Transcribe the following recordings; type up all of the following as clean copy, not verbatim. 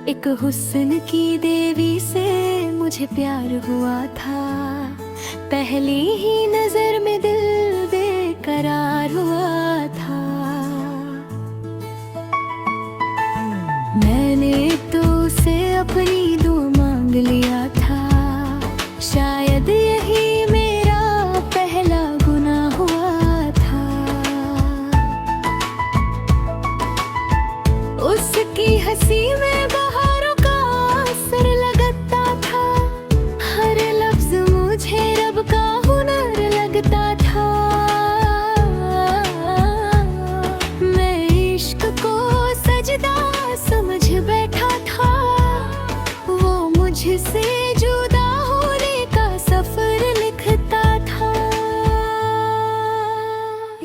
एक हुस्न की देवी से मुझे प्यार हुआ था। पहली ही नजर में दिल बेकरार हुआ था। मैंने तो उसे अपनी दुआ मांग लिया था। शायद यही मेरा पहला गुनाह हुआ था। उसकी हंसी में बहारों का असर लगता था। हर लफ्ज मुझे रब का हुनर लगता था। मैं इश्क को सजदा समझ बैठा था। वो मुझसे जुदा होने का सफर लिखता था।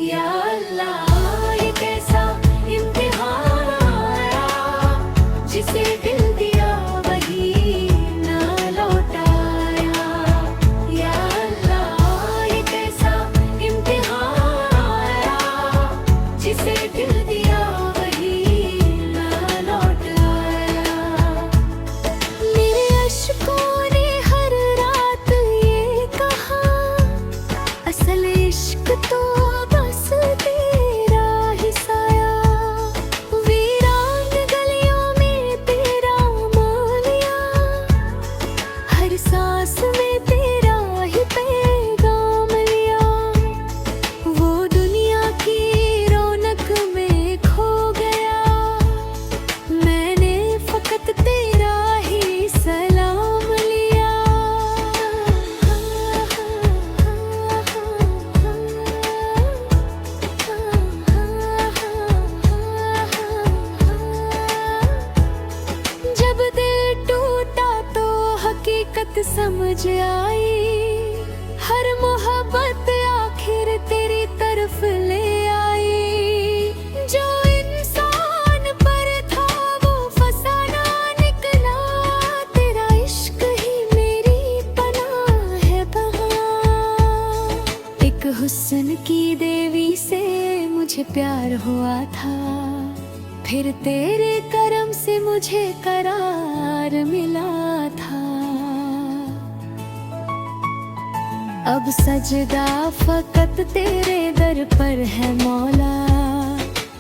या अल्लाह, ये कैसा इम्तिहान आया, जिसे दिल दिया वही ना लौटाया। या अल्लाह, ये कैसा इम्तिहान आया, जिसे दिल दिया वही ना लौटाया। मेरे अश्कों ने हर रात ये कहा, असल इश्क तो बस तेरा ही साया। वीरान गलियों में तेरा मालिया, हर सांस में तेरा ही पैगाम लिया। वो दुनिया की रौनक में खो गया, मैंने फकत तेरा ही सलाम लिया। जब दिल टूटा तो हकीकत समझ आई। हर मोहब्बत आखिर तेरी तरफ ले आई। जो इंसान पर था वो फसाना निकला। तेरा इश्क ही मेरी पनाह है बहां। एक हुस्न की देवी से मुझे प्यार हुआ था। फिर तेरे करम से मुझे करार मिला था। अब सजदा फकत तेरे दर पर है मौला।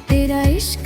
तेरा इश्क